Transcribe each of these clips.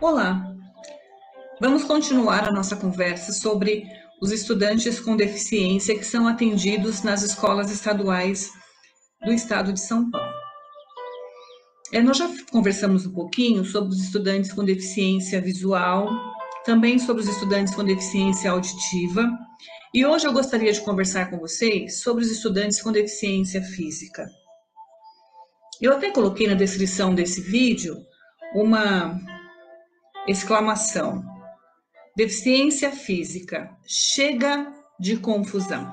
Olá, vamos continuar a nossa conversa sobre os estudantes com deficiência que são atendidos nas escolas estaduais do estado de São Paulo. Nós já conversamos um pouquinho sobre os estudantes com deficiência visual, também sobre os estudantes com deficiência auditiva, e hoje eu gostaria de conversar com vocês sobre os estudantes com deficiência física. Eu até coloquei na descrição desse vídeo uma exclamação: deficiência física, chega de confusão.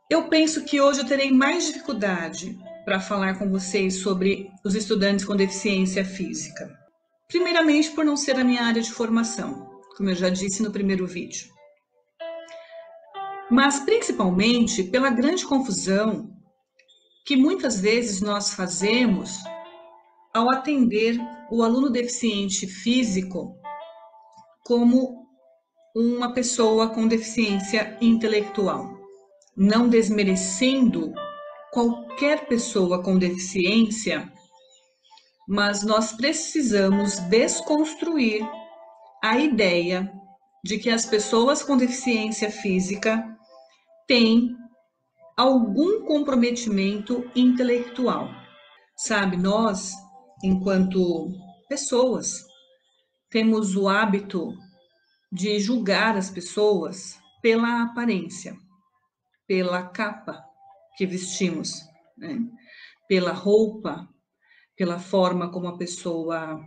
Eu penso que hoje eu terei mais dificuldade para falar com vocês sobre os estudantes com deficiência física. Primeiramente, por não ser a minha área de formação, como eu já disse no primeiro vídeo. Mas principalmente pela grande confusão que muitas vezes nós fazemos ao atender o aluno deficiente físico como uma pessoa com deficiência intelectual, não desmerecendo qualquer pessoa com deficiência, mas nós precisamos desconstruir a ideia de que as pessoas com deficiência física têm algum comprometimento intelectual. Sabe, nós, enquanto pessoas, temos o hábito de julgar as pessoas pela aparência, pela capa que vestimos, né? Pela roupa, pela forma como a pessoa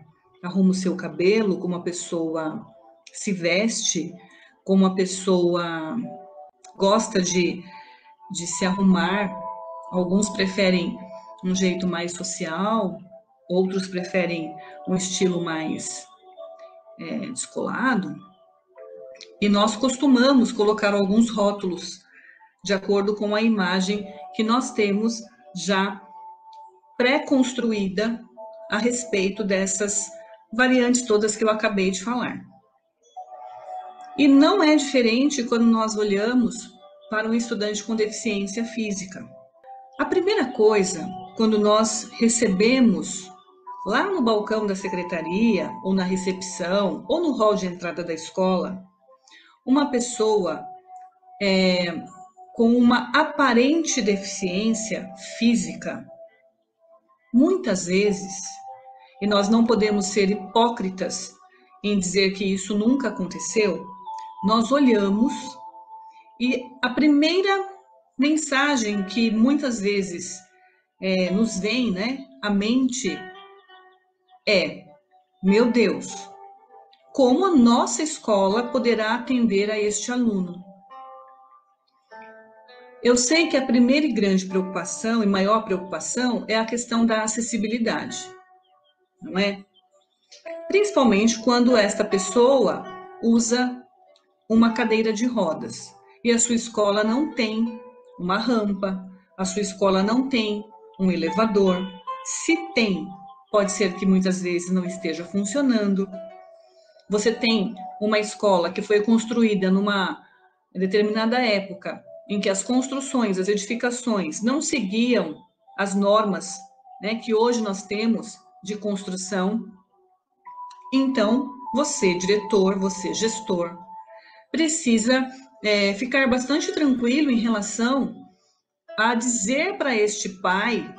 arruma o seu cabelo, como a pessoa se veste, como a pessoa gosta de se arrumar. Alguns preferem um jeito mais social, outros preferem um estilo mais descolado. E nós costumamos colocar alguns rótulos de acordo com a imagem que nós temos já pré-construída a respeito dessas variantes todas que eu acabei de falar. E não é diferente quando nós olhamos para um estudante com deficiência física. A primeira coisa, quando nós recebemos lá no balcão da secretaria, ou na recepção, ou no hall de entrada da escola, uma pessoa com uma aparente deficiência física, muitas vezes, e nós não podemos ser hipócritas em dizer que isso nunca aconteceu, nós olhamos e a primeira mensagem que muitas vezes nos vem, né, à mente é: meu Deus, como a nossa escola poderá atender a este aluno? Eu sei que a primeira e grande preocupação e maior preocupação é a questão da acessibilidade, não é? Principalmente quando esta pessoa usa uma cadeira de rodas e a sua escola não tem uma rampa, a sua escola não tem um elevador. Se tem, pode ser que muitas vezes não esteja funcionando. Você tem uma escola que foi construída numa determinada época em que as construções, as edificações não seguiam as normas, né, que hoje nós temos de construção. Então, você, diretor, você, gestor, precisa ficar bastante tranquilo em relação a dizer para este pai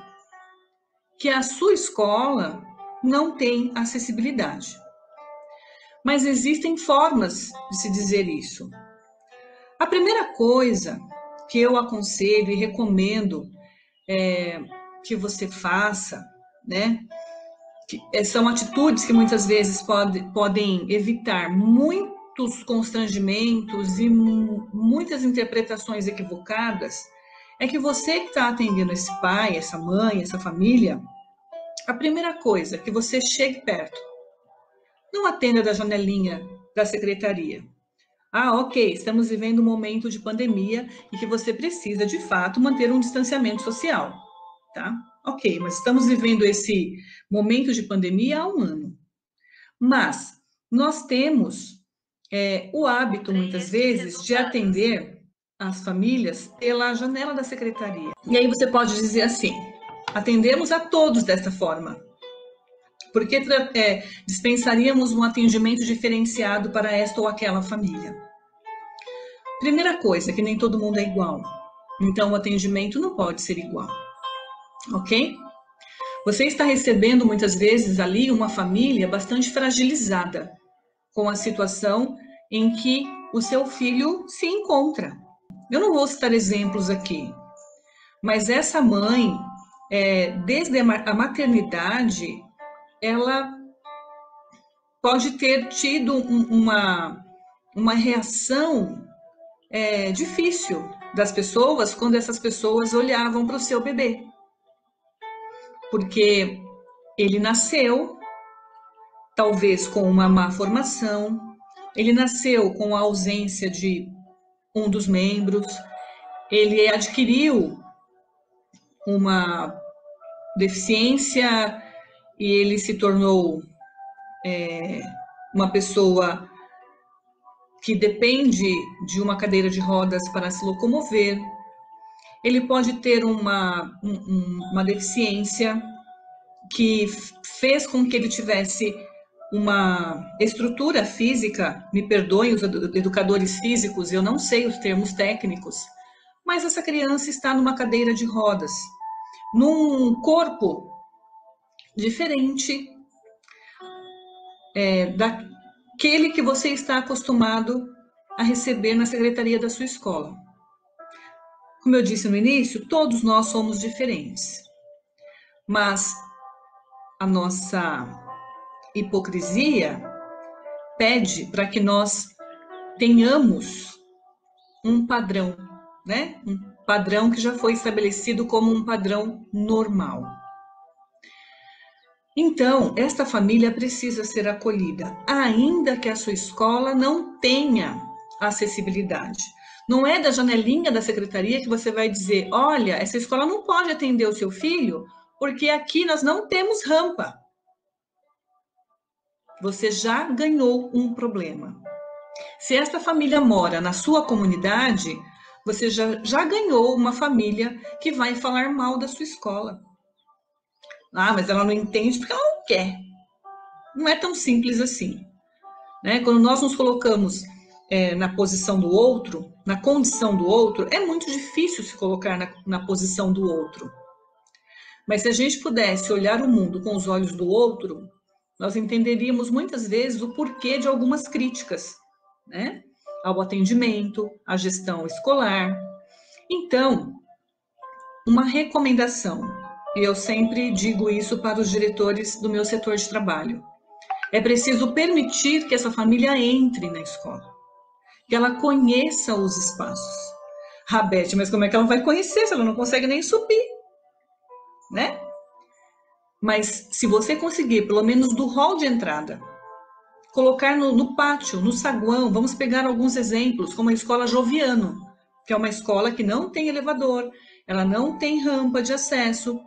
que a sua escola não tem acessibilidade. Mas existem formas de se dizer isso. A primeira coisa que eu aconselho e recomendo que você faça, né, são atitudes que muitas vezes podem evitar muitos constrangimentos e muitas interpretações equivocadas, é que você que está atendendo esse pai, essa mãe, essa família, a primeira coisa, que você chegue perto. Não atenda da janelinha da secretaria. Ah, ok, estamos vivendo um momento de pandemia e que você precisa, de fato, manter um distanciamento social, tá? Ok, mas estamos vivendo esse momento de pandemia há um ano. Mas nós temos o hábito, muitas vezes, de atender as famílias pela janela da secretaria. E aí você pode dizer assim: atendemos a todos desta forma. Por que dispensaríamos um atendimento diferenciado para esta ou aquela família? Primeira coisa, que nem todo mundo é igual. Então, o atendimento não pode ser igual. Ok? Você está recebendo, muitas vezes, ali uma família bastante fragilizada com a situação em que o seu filho se encontra. Eu não vou citar exemplos aqui, mas essa mãe, desde a maternidade, ela pode ter tido uma reação difícil das pessoas quando essas pessoas olhavam para o seu bebê. Porque ele nasceu, talvez com uma má formação, ele nasceu com a ausência de um dos membros, ele adquiriu uma deficiência e ele se tornou uma pessoa que depende de uma cadeira de rodas para se locomover. Ele pode ter uma deficiência que fez com que ele tivesse uma estrutura física, me perdoem os educadores físicos, eu não sei os termos técnicos, mas essa criança está numa cadeira de rodas, num corpo diferente daquele que você está acostumado a receber na secretaria da sua escola. Como eu disse no início, todos nós somos diferentes, mas a nossa hipocrisia pede para que nós tenhamos um padrão, né? Um padrão que já foi estabelecido como um padrão normal. Então, esta família precisa ser acolhida, ainda que a sua escola não tenha acessibilidade. Não é da janelinha da secretaria que você vai dizer, olha, essa escola não pode atender o seu filho, porque aqui nós não temos rampa. Você já ganhou um problema. Se esta família mora na sua comunidade, você já ganhou uma família que vai falar mal da sua escola. Ah, mas ela não entende porque ela não quer. Não é tão simples assim. Né? Quando nós nos colocamos na posição do outro, na condição do outro, é muito difícil se colocar na posição do outro. Mas se a gente pudesse olhar o mundo com os olhos do outro, nós entenderíamos muitas vezes o porquê de algumas críticas, né? Ao atendimento, à gestão escolar. Então, uma recomendação, e eu sempre digo isso para os diretores do meu setor de trabalho, é preciso permitir que essa família entre na escola, que ela conheça os espaços. Ah, Beth, mas como é que ela vai conhecer se ela não consegue nem subir, né? Mas se você conseguir, pelo menos do hall de entrada, colocar no pátio, no saguão, vamos pegar alguns exemplos, como a escola Joviano, que é uma escola que não tem elevador, ela não tem rampa de acesso,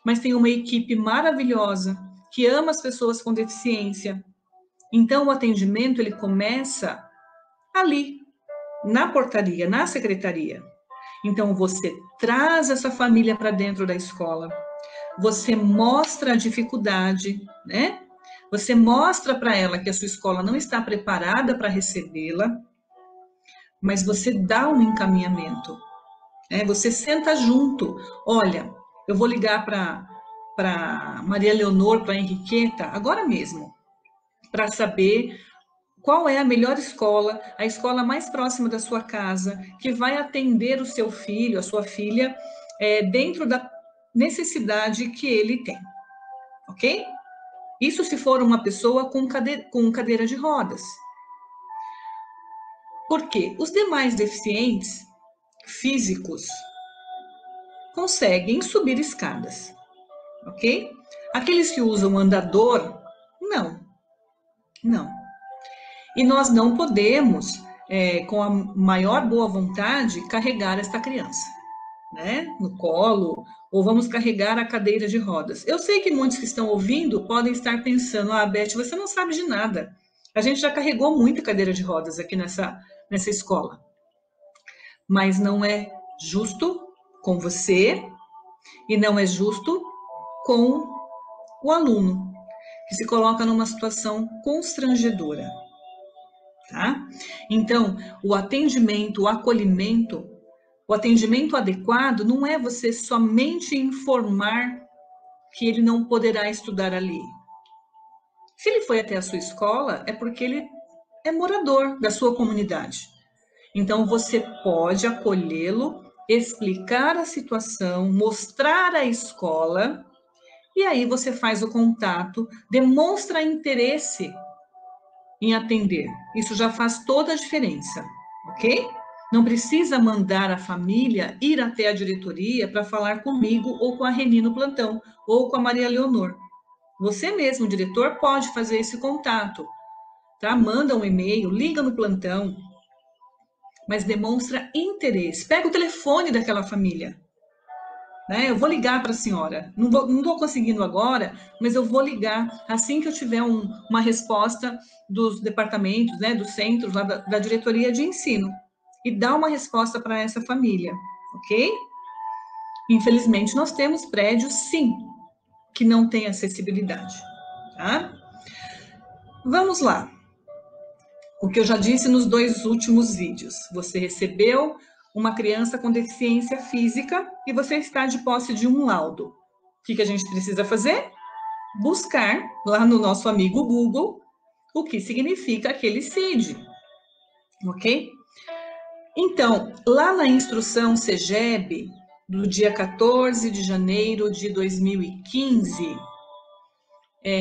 mas tem uma equipe maravilhosa, que ama as pessoas com deficiência. Então, o atendimento, ele começa ali, na portaria, na secretaria. Então, você traz essa família para dentro da escola, você mostra a dificuldade, né? Você mostra para ela que a sua escola não está preparada para recebê-la, mas você dá um encaminhamento, né? Você senta junto. Olha, eu vou ligar para Maria Leonor, para Henriqueta, agora mesmo, para saber qual é a melhor escola, a escola mais próxima da sua casa, que vai atender o seu filho, a sua filha, dentro da necessidade que ele tem, ok? Isso se for uma pessoa com cadeira de rodas. Por quê? Os demais deficientes físicos conseguem subir escadas, ok? Aqueles que usam andador, não. E nós não podemos, com a maior boa vontade, carregar esta criança, né, no colo, ou vamos carregar a cadeira de rodas. Eu sei que muitos que estão ouvindo podem estar pensando, Beth, você não sabe de nada. A gente já carregou muita cadeira de rodas aqui nessa escola. Mas não é justo com você e não é justo com o aluno. que se coloca numa situação constrangedora, tá? Então, o atendimento, o atendimento adequado não é você somente informar que ele não poderá estudar ali. Se ele foi até a sua escola, é porque ele é morador da sua comunidade. Então, você pode acolhê-lo, explicar a situação, mostrar a escola, e aí você faz o contato, demonstra interesse em atender. Isso já faz toda a diferença, ok? Não precisa mandar a família ir até a diretoria para falar comigo ou com a Reni no plantão, ou com a Maria Leonor. Você mesmo, diretor, pode fazer esse contato, tá? Manda um e-mail, liga no plantão, mas demonstra interesse. Pega o telefone daquela família, né? Eu vou ligar para a senhora. Não estou conseguindo agora, mas eu vou ligar assim que eu tiver uma resposta dos departamentos, né, dos centros, lá da diretoria de ensino. E dar uma resposta para essa família, ok? Infelizmente, nós temos prédios, sim, que não têm acessibilidade, tá? Vamos lá. O que eu já disse nos 2 últimos vídeos. Você recebeu uma criança com deficiência física e você está de posse de um laudo. O que a gente precisa fazer? Buscar lá no nosso amigo Google o que significa aquele CID, ok? Então, lá na instrução CEGEB, do dia 14 de janeiro de 2015,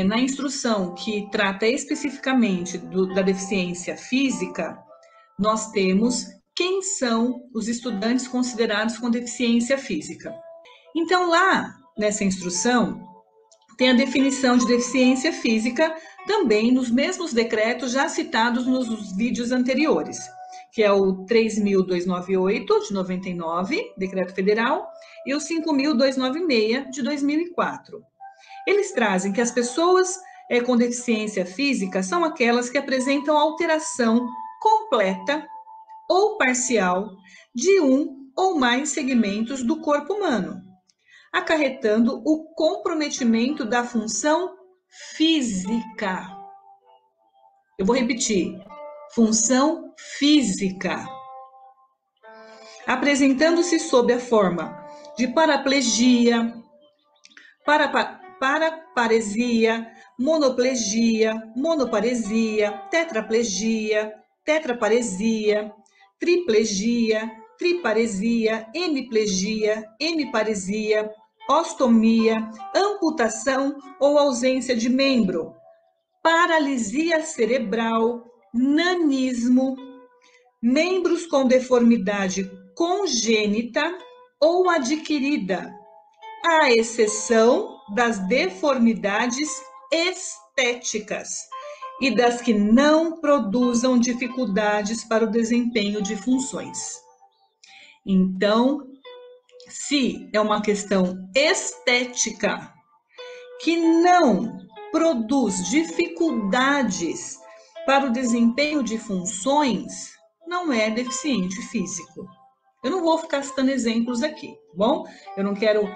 na instrução que trata especificamente da deficiência física, nós temos quem são os estudantes considerados com deficiência física. Então, lá nessa instrução, tem a definição de deficiência física também nos mesmos decretos já citados nos vídeos anteriores, que é o 3.298 de 99, decreto federal, e o 5.296 de 2004. Eles trazem que as pessoas com deficiência física são aquelas que apresentam alteração completa ou parcial de um ou mais segmentos do corpo humano, acarretando o comprometimento da função física. Eu vou repetir: função física. Apresentando-se sob a forma de paraplegia, paraparesia, monoplegia, monoparesia, tetraplegia, tetraparesia, triplegia, triparesia, hemiplegia, hemiparesia, ostomia, amputação ou ausência de membro, paralisia cerebral, nanismo, membros com deformidade congênita ou adquirida, à exceção das deformidades estéticas e das que não produzam dificuldades para o desempenho de funções. Então, se é uma questão estética que não produz dificuldades para o desempenho de funções, não é deficiente físico. Eu não vou ficar citando exemplos aqui, tá bom? Eu não quero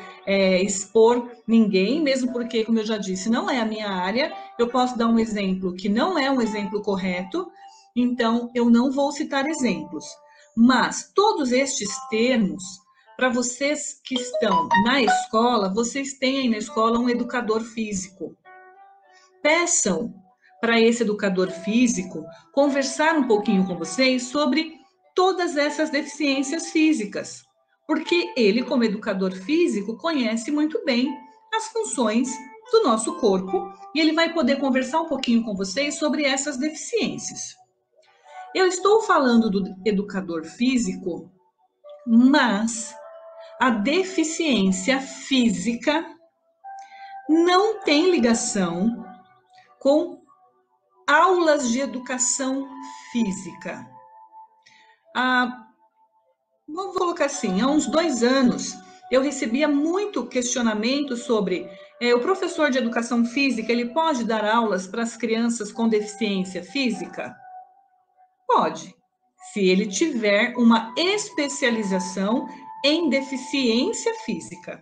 expor ninguém, mesmo porque, como eu já disse, não é a minha área. Eu posso dar um exemplo que não é um exemplo correto, então eu não vou citar exemplos. Mas todos estes termos, para vocês que estão na escola, vocês têm aí na escola um educador físico. Peçam para esse educador físico conversar um pouquinho com vocês sobre todas essas deficiências físicas, porque ele, como educador físico, conhece muito bem as funções do nosso corpo e ele vai poder conversar um pouquinho com vocês sobre essas deficiências. Eu estou falando do educador físico, mas a deficiência física não tem ligação com aulas de educação física. Vamos colocar assim, há uns 2 anos, eu recebia muito questionamento sobre o professor de educação física, ele pode dar aulas para as crianças com deficiência física? Pode, se ele tiver uma especialização em deficiência física,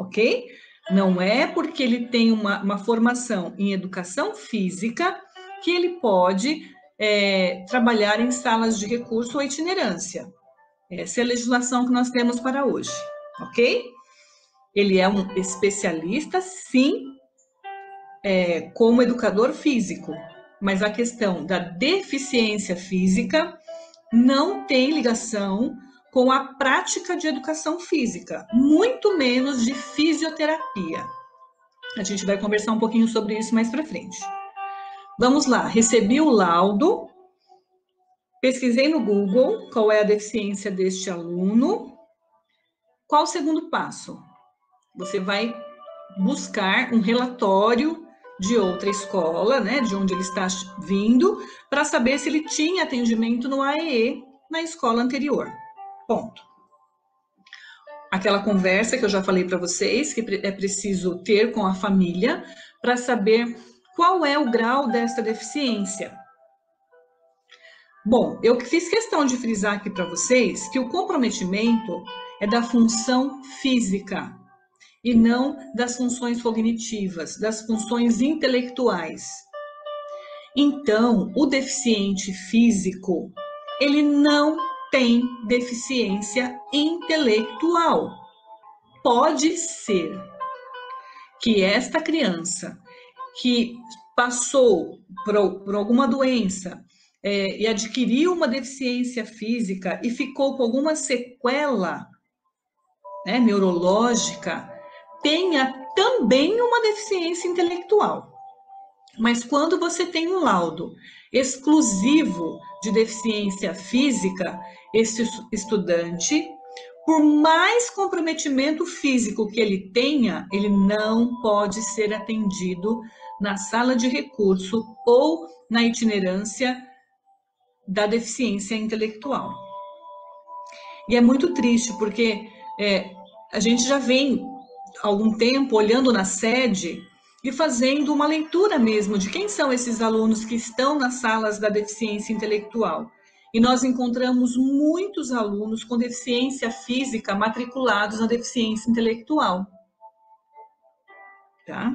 ok? Não é porque ele tem uma formação em educação física que ele pode trabalhar em salas de recurso ou itinerância. Essa é a legislação que nós temos para hoje, ok? Ele é um especialista, sim, como educador físico, mas a questão da deficiência física não tem ligação com a prática de educação física, muito menos de fisioterapia. A gente vai conversar um pouquinho sobre isso mais para frente. Vamos lá, recebi o laudo, pesquisei no Google qual é a deficiência deste aluno. Qual o segundo passo? Você vai buscar um relatório de outra escola, né, de onde ele está vindo, para saber se ele tinha atendimento no AEE na escola anterior. Ponto. Aquela conversa que eu já falei para vocês, que é preciso ter com a família para saber qual é o grau dessa deficiência. Bom, eu fiz questão de frisar aqui para vocês que o comprometimento é da função física e não das funções cognitivas, das funções intelectuais. Então, o deficiente físico, ele não tem deficiência intelectual. Pode ser que esta criança que passou por alguma doença e adquiriu uma deficiência física e ficou com alguma sequela, né, neurológica, tenha também uma deficiência intelectual. Mas quando você tem um laudo exclusivo de deficiência física, esse estudante, por mais comprometimento físico que ele tenha, ele não pode ser atendido na sala de recurso ou na itinerância da deficiência intelectual. E é muito triste, porque a gente já vem há algum tempo olhando na sede e fazendo uma leitura mesmo de quem são esses alunos que estão nas salas da deficiência intelectual. E nós encontramos muitos alunos com deficiência física matriculados na deficiência intelectual. Tá?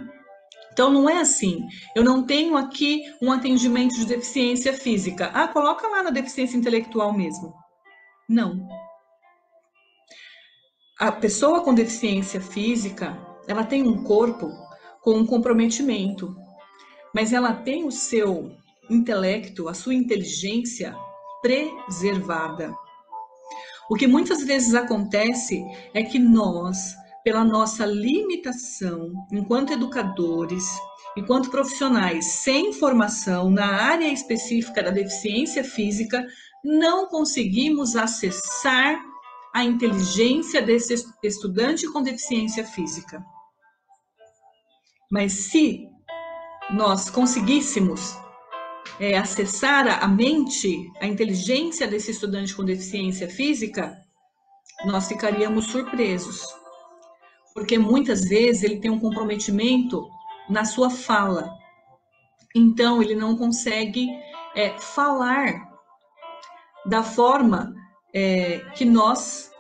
Então, não é assim. Eu não tenho aqui um atendimento de deficiência física. Ah, coloca lá na deficiência intelectual mesmo. Não. A pessoa com deficiência física, ela tem um corpo com um comprometimento, mas ela tem o seu intelecto, a sua inteligência preservada. O que muitas vezes acontece é que nós, pela nossa limitação, enquanto educadores, enquanto profissionais sem formação na área específica da deficiência física, não conseguimos acessar a inteligência desse estudante com deficiência física. Mas se nós conseguíssemos acessar a mente, a inteligência desse estudante com deficiência física, nós ficaríamos surpresos. Porque muitas vezes ele tem um comprometimento na sua fala. Então, ele não consegue falar da forma que nós,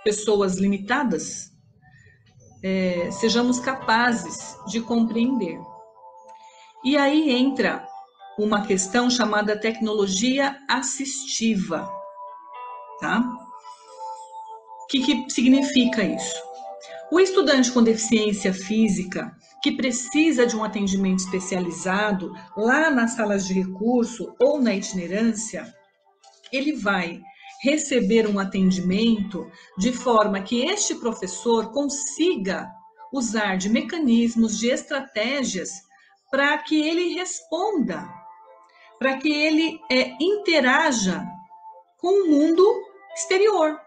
pessoas limitadas, sejamos capazes de compreender. E aí entra uma questão chamada tecnologia assistiva, tá? O que significa isso? O estudante com deficiência física que precisa de um atendimento especializado lá nas salas de recurso ou na itinerância, ele vai receber um atendimento de forma que este professor consiga usar de mecanismos, de estratégias para que ele responda, para que ele interaja com o mundo exterior.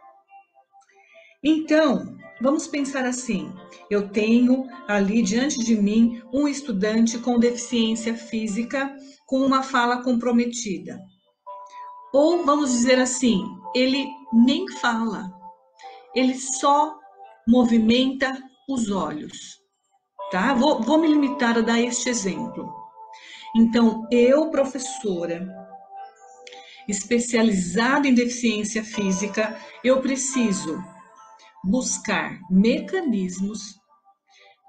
Então, vamos pensar assim, eu tenho ali diante de mim um estudante com deficiência física, com uma fala comprometida. Ou vamos dizer assim, ele nem fala, ele só movimenta os olhos, tá? Vou me limitar a dar este exemplo. Então, eu, professora, especializada em deficiência física, eu preciso buscar mecanismos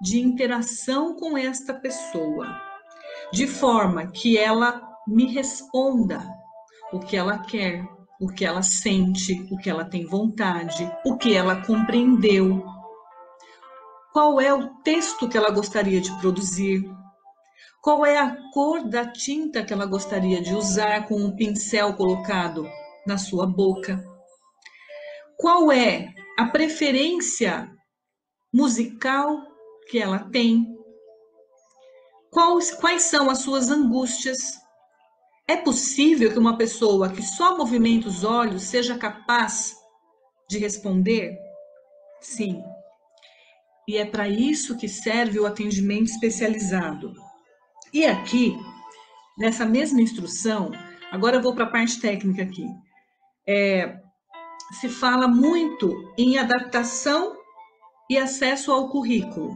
de interação com esta pessoa, de forma que ela me responda o que ela quer, o que ela sente, o que ela tem vontade, o que ela compreendeu, qual é o texto que ela gostaria de produzir, qual é a cor da tinta que ela gostaria de usar com um pincel colocado na sua boca, qual é a preferência musical que ela tem, quais são as suas angústias. É possível que uma pessoa que só movimenta os olhos seja capaz de responder? Sim. E é para isso que serve o atendimento especializado. E aqui, nessa mesma instrução, agora eu vou para a parte técnica aqui, se fala muito em adaptação e acesso ao currículo.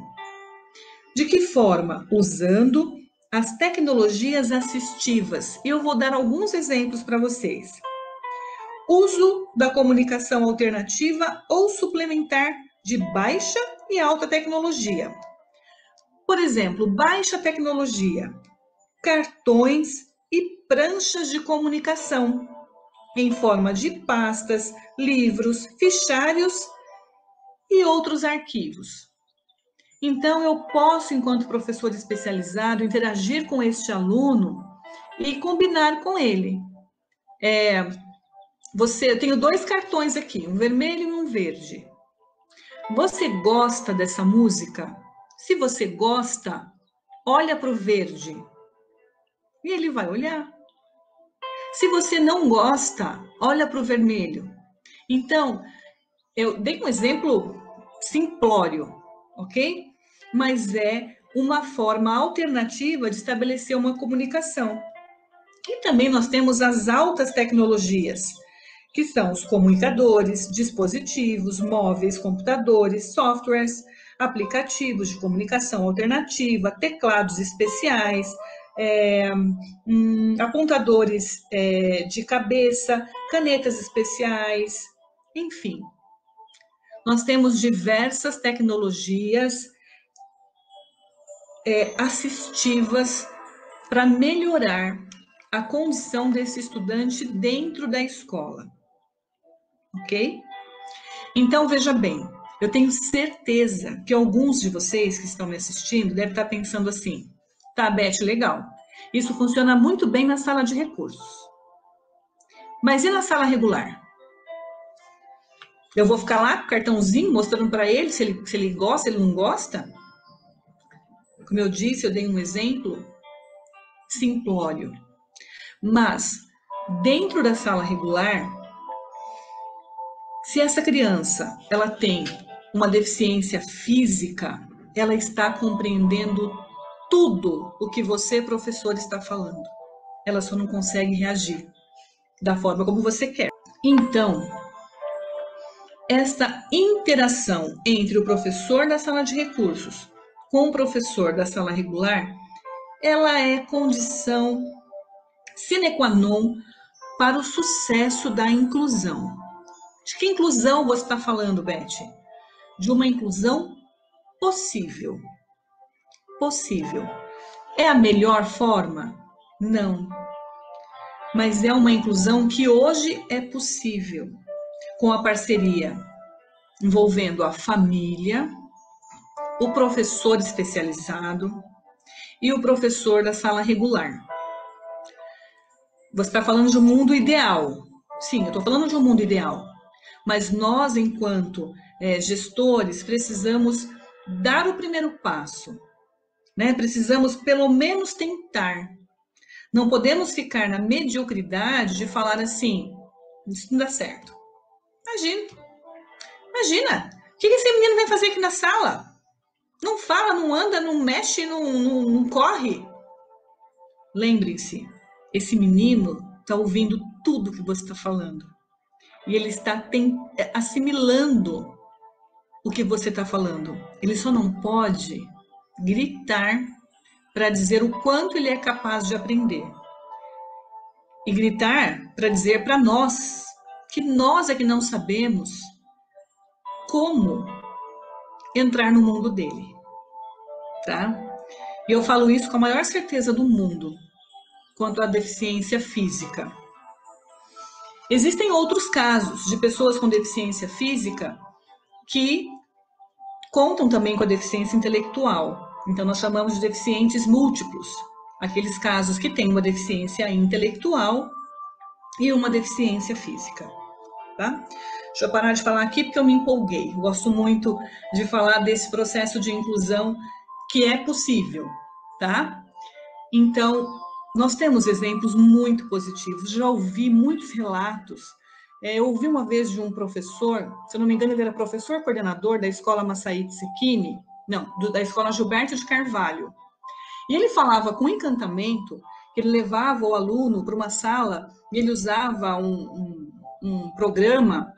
De que forma? Usando as tecnologias assistivas. E eu vou dar alguns exemplos para vocês. Uso da comunicação alternativa ou suplementar de baixa e alta tecnologia. Por exemplo, baixa tecnologia, cartões e pranchas de comunicação em forma de pastas, livros, fichários e outros arquivos. Então, eu posso, enquanto professor especializado, interagir com este aluno e combinar com ele. Eu tenho 2 cartões aqui, um vermelho e um verde. Você gosta dessa música? Se você gosta, olha para o verde e ele vai olhar. Se você não gosta, olha para o vermelho. Então, eu dei um exemplo simplório, ok? Mas é uma forma alternativa de estabelecer uma comunicação. E também nós temos as altas tecnologias, que são os comunicadores, dispositivos, móveis, computadores, softwares, aplicativos de comunicação alternativa, teclados especiais, apontadores de cabeça, canetas especiais, enfim. Nós temos diversas tecnologias assistivas para melhorar a condição desse estudante dentro da escola. Ok? Então, veja bem, eu tenho certeza que alguns de vocês que estão me assistindo devem estar pensando assim, tá, Beth, legal, isso funciona muito bem na sala de recursos. Mas e na sala regular? Eu vou ficar lá com o cartãozinho mostrando para ele se ele gosta, se ele não gosta? Como eu disse, eu dei um exemplo simplório. Mas, dentro da sala regular, se essa criança ela tem uma deficiência física, ela está compreendendo tudo o que você, professor, está falando. Ela só não consegue reagir da forma como você quer. Então, esta interação entre o professor da sala de recursos com o professor da sala regular, ela é condição sine qua non para o sucesso da inclusão. De que inclusão você está falando, Beth? De uma inclusão possível. Possível. É a melhor forma? Não. Mas é uma inclusão que hoje é possível, com a parceria envolvendo a família, o professor especializado e o professor da sala regular. Você está falando de um mundo ideal. Sim, eu estou falando de um mundo ideal. Mas nós, enquanto gestores, precisamos dar o primeiro passo, né? Precisamos, pelo menos, tentar. Não podemos ficar na mediocridade de falar assim, isso não dá certo. Imagina, o que esse menino vai fazer aqui na sala? Não fala, não anda, não mexe, não corre. Lembrem-se, esse menino está ouvindo tudo que você está falando. E ele está assimilando o que você está falando. Ele só não pode gritar para dizer o quanto ele é capaz de aprender. E gritar para dizer para nós que nós é que não sabemos como entrar no mundo dele. tá? E eu falo isso com a maior certeza do mundo, quanto à deficiência física. Existem outros casos de pessoas com deficiência física que contam também com a deficiência intelectual. Então, nós chamamos de deficientes múltiplos, aqueles casos que têm uma deficiência intelectual e uma deficiência física, tá? Deixa eu parar de falar aqui porque eu me empolguei. Gosto muito de falar desse processo de inclusão que é possível, tá? Então, nós temos exemplos muito positivos. Já ouvi muitos relatos. Eu ouvi uma vez de um professor, se eu não me engano, ele era professor coordenador da escola Massaí Tsikini, não, da escola Gilberto de Carvalho. E ele falava com encantamento que ele levava o aluno para uma sala e ele usava um programa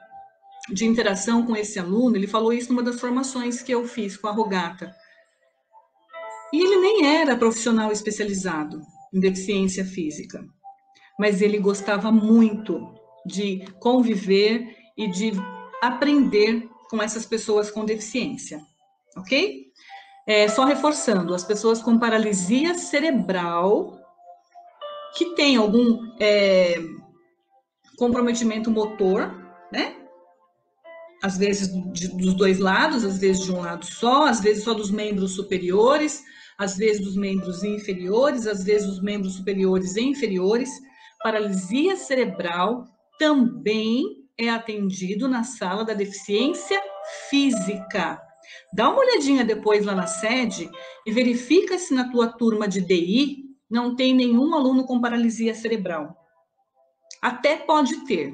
de interação com esse aluno. Ele falou isso numa das formações que eu fiz com a Rogata. E ele nem era profissional especializado em deficiência física, mas ele gostava muito de conviver e de aprender com essas pessoas com deficiência, ok? Só reforçando, as pessoas com paralisia cerebral que têm algum comprometimento motor, né? Às vezes dos dois lados, às vezes de um lado só, às vezes só dos membros superiores, às vezes dos membros inferiores, às vezes dos membros superiores e inferiores. Paralisia cerebral também é atendido na sala da deficiência física. Dá uma olhadinha depois lá na sede e verifica se na tua turma de DI não tem nenhum aluno com paralisia cerebral. Até pode ter,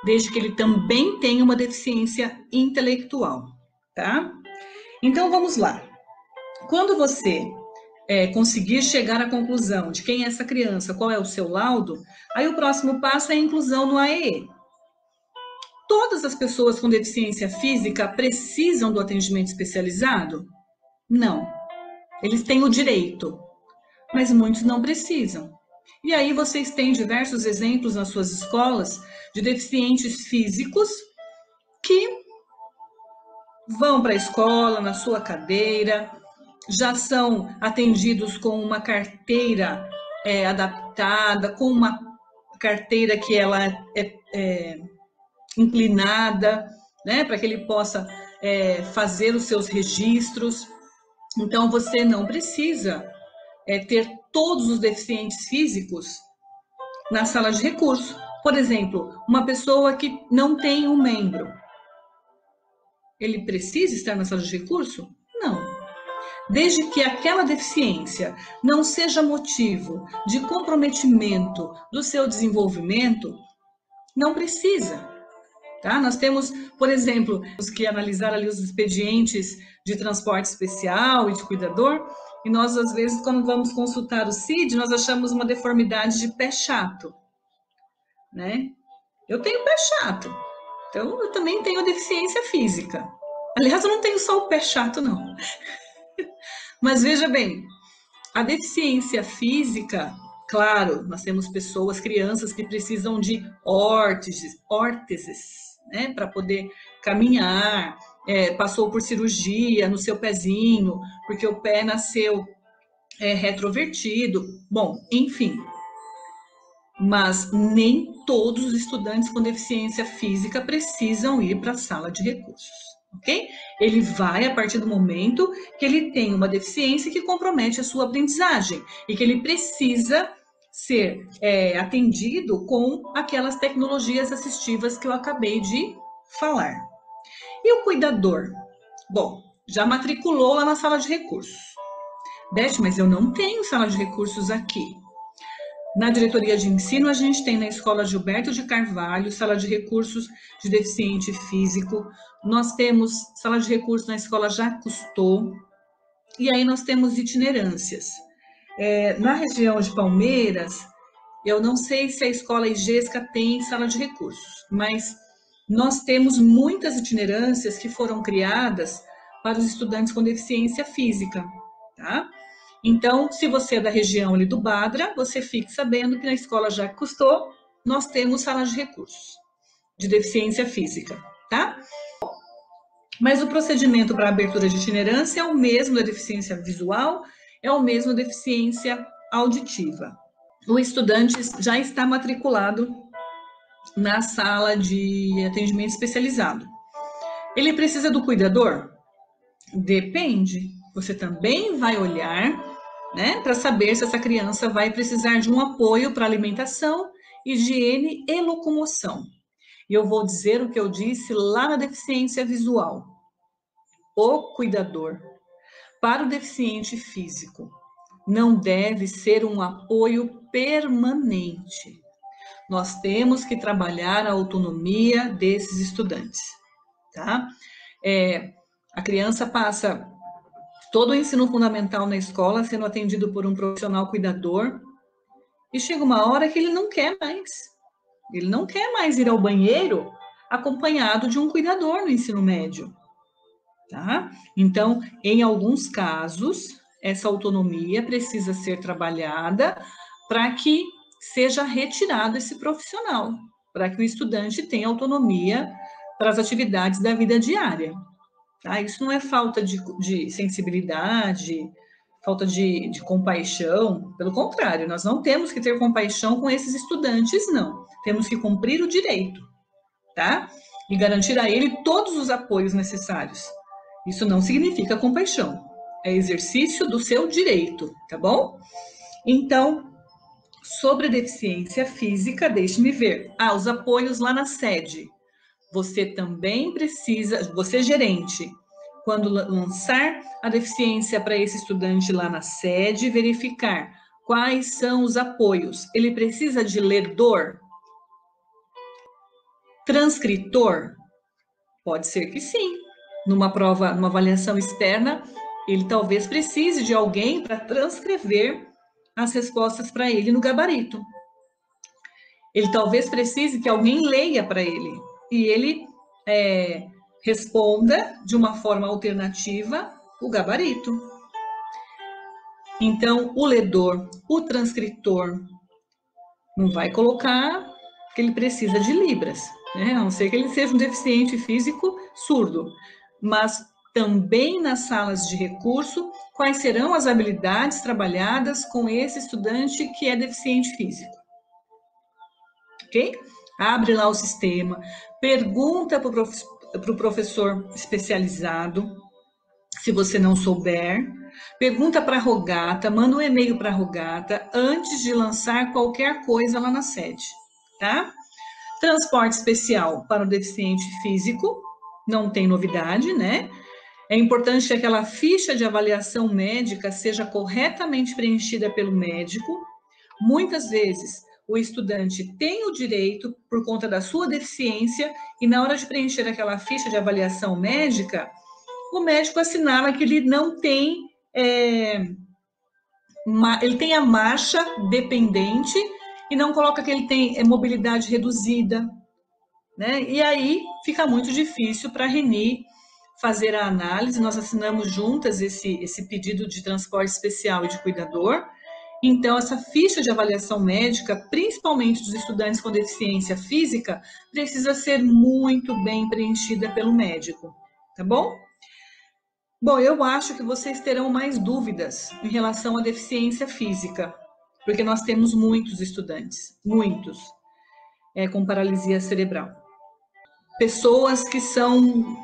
desde que ele também tenha uma deficiência intelectual, tá? Então, vamos lá. Quando você conseguir chegar à conclusão de quem é essa criança, qual é o seu laudo, aí o próximo passo é a inclusão no AEE. Todas as pessoas com deficiência física precisam do atendimento especializado? Não. Eles têm o direito, mas muitos não precisam. E aí vocês têm diversos exemplos nas suas escolas de deficientes físicos que vão para a escola, na sua cadeira, já são atendidos com uma carteira adaptada, com uma carteira que ela é inclinada, né, para que ele possa fazer os seus registros. Então, você não precisa ter todos os deficientes físicos na sala de recurso. Por exemplo, uma pessoa que não tem um membro, ele precisa estar na sala de recurso? Não. Desde que aquela deficiência não seja motivo de comprometimento do seu desenvolvimento, não precisa. Tá? Nós temos, por exemplo, que analisar ali os expedientes de transporte especial e de cuidador, e nós, às vezes, quando vamos consultar o CID, nós achamos uma deformidade de pé chato, né? Eu tenho pé chato, então eu também tenho deficiência física. Aliás, eu não tenho só o pé chato, não. Mas veja bem, a deficiência física, claro, nós temos pessoas, crianças que precisam de órteses, né, para poder caminhar, passou por cirurgia no seu pezinho, porque o pé nasceu retrovertido, bom, enfim. Mas nem todos os estudantes com deficiência física precisam ir para a sala de recursos, ok? Ele vai a partir do momento que ele tem uma deficiência que compromete a sua aprendizagem e que ele precisa ser atendido com aquelas tecnologias assistivas que eu acabei de falar. E o cuidador? Bom, já matriculou lá na sala de recursos. Beth, mas eu não tenho sala de recursos aqui. Na diretoria de ensino, a gente tem na escola Gilberto de Carvalho, sala de recursos de deficiente físico. Nós temos sala de recursos na escola Jacques Cousteau. E aí nós temos itinerâncias. Na região de Palmeiras, eu não sei se a escola Igesca tem sala de recursos, mas nós temos muitas itinerâncias que foram criadas para os estudantes com deficiência física, tá? Então, se você é da região ali do Badra, você fique sabendo que na escola Jacques Cousteau nós temos sala de recursos de deficiência física, tá? Mas o procedimento para abertura de itinerância é o mesmo da deficiência visual, é o mesmo da deficiência auditiva. O estudante já está matriculado na sala de atendimento especializado. Ele precisa do cuidador? Depende. Você também vai olhar, né, para saber se essa criança vai precisar de um apoio para alimentação, higiene e locomoção. E eu vou dizer o que eu disse lá na deficiência visual. O cuidador para o deficiente físico não deve ser um apoio permanente. Nós temos que trabalhar a autonomia desses estudantes, tá? A criança passa todo o ensino fundamental na escola sendo atendido por um profissional cuidador e chega uma hora que ele não quer mais. Ele não quer mais ir ao banheiro acompanhado de um cuidador no ensino médio, tá? Então, em alguns casos, essa autonomia precisa ser trabalhada para que seja retirado esse profissional, para que o estudante tenha autonomia para as atividades da vida diária. Tá? Isso não é falta de sensibilidade, falta de compaixão, pelo contrário, nós não temos que ter compaixão com esses estudantes, não. Temos que cumprir o direito, tá? E garantir a ele todos os apoios necessários. Isso não significa compaixão, é exercício do seu direito, tá bom? Então, sobre deficiência física, deixe-me ver. Os apoios lá na sede. Você também precisa, você gerente, quando lançar a deficiência para esse estudante lá na sede, verificar quais são os apoios. Ele precisa de ledor? Transcritor? Pode ser que sim. Numa prova, numa avaliação externa, ele talvez precise de alguém para transcrever as respostas para ele no gabarito. Ele talvez precise que alguém leia para ele e ele responda de uma forma alternativa o gabarito. Então, o ledor, o transcritor, não vai colocar que ele precisa de libras, né? A não ser que ele seja um deficiente físico surdo. Mas também nas salas de recurso, quais serão as habilidades trabalhadas com esse estudante que é deficiente físico? Ok? Abre lá o sistema, pergunta para o professor especializado, se você não souber, pergunta para a Rogata, manda um e-mail para a Rogata antes de lançar qualquer coisa lá na sede, tá? Transporte especial para o deficiente físico, não tem novidade, né? É importante que aquela ficha de avaliação médica seja corretamente preenchida pelo médico. Muitas vezes, o estudante tem o direito, por conta da sua deficiência, e na hora de preencher aquela ficha de avaliação médica, o médico assinala que ele não tem, ele tem a marcha dependente e não coloca que ele tem mobilidade reduzida, né? E aí fica muito difícil para a Reni fazer a análise. Nós assinamos juntas esse pedido de transporte especial e de cuidador. Então, essa ficha de avaliação médica, principalmente dos estudantes com deficiência física, precisa ser muito bem preenchida pelo médico, tá bom? Bom, eu acho que vocês terão mais dúvidas em relação à deficiência física, porque nós temos muitos estudantes, muitos, com paralisia cerebral. Pessoas que são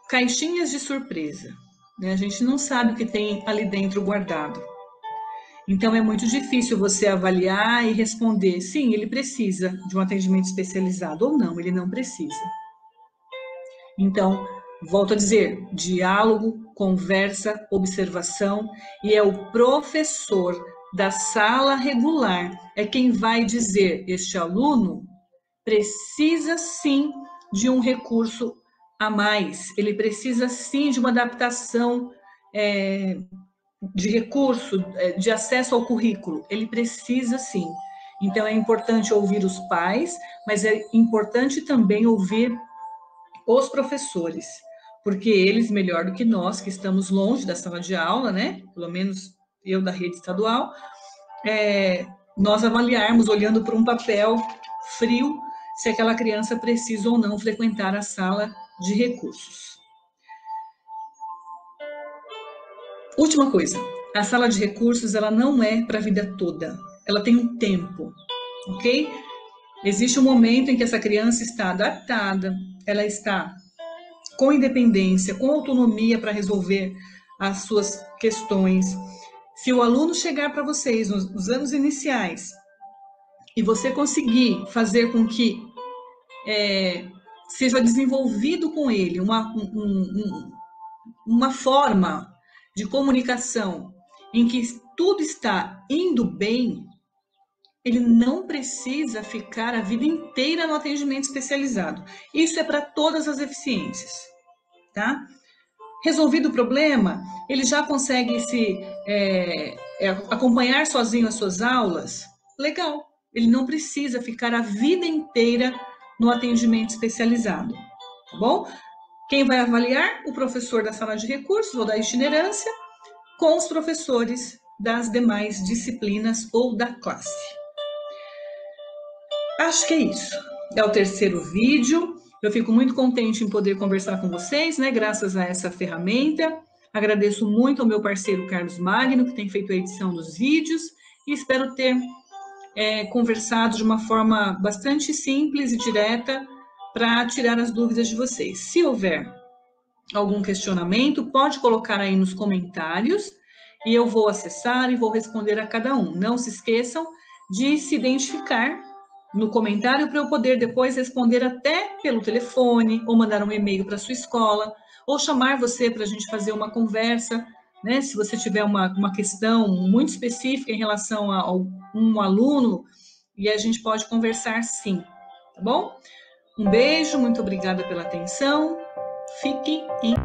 caixinhas de surpresa, né? A gente não sabe o que tem ali dentro guardado. Então, é muito difícil você avaliar e responder, sim, ele precisa de um atendimento especializado, ou não, ele não precisa. Então, volto a dizer, diálogo, conversa, observação, e é o professor da sala regular, é quem vai dizer, este aluno precisa sim de um recurso a mais, ele precisa sim de uma adaptação de recurso, de acesso ao currículo, ele precisa sim. Então, é importante ouvir os pais, mas é importante também ouvir os professores, porque eles, melhor do que nós, que estamos longe da sala de aula, né? Pelo menos eu da rede estadual, nós avaliarmos, olhando para um papel frio, se aquela criança precisa ou não frequentar a sala de recursos. Última coisa, a sala de recursos ela não é para a vida toda, ela tem um tempo, ok? Existe um momento em que essa criança está adaptada, ela está com independência, com autonomia para resolver as suas questões. Se o aluno chegar para vocês nos anos iniciais e você conseguir fazer com que seja desenvolvido com ele uma forma de comunicação em que tudo está indo bem, ele não precisa ficar a vida inteira no atendimento especializado. Isso é para todas as deficiências, tá? Resolvido o problema, ele já consegue acompanhar sozinho as suas aulas? Legal. Ele não precisa ficar a vida inteira no atendimento especializado, tá bom? Quem vai avaliar? O professor da sala de recursos ou da itinerância, com os professores das demais disciplinas ou da classe. Acho que é isso. É o terceiro vídeo. Eu fico muito contente em poder conversar com vocês, né? Graças a essa ferramenta. Agradeço muito ao meu parceiro Carlos Magno, que tem feito a edição dos vídeos, e espero ter conversado de uma forma bastante simples e direta para tirar as dúvidas de vocês. Se houver algum questionamento, pode colocar aí nos comentários e eu vou acessar e vou responder a cada um. Não se esqueçam de se identificar no comentário para eu poder depois responder até pelo telefone ou mandar um e-mail para a sua escola ou chamar você para a gente fazer uma conversa, né? Se você tiver uma questão muito específica em relação a um aluno, e a gente pode conversar sim, tá bom? Um beijo, muito obrigada pela atenção. Fique em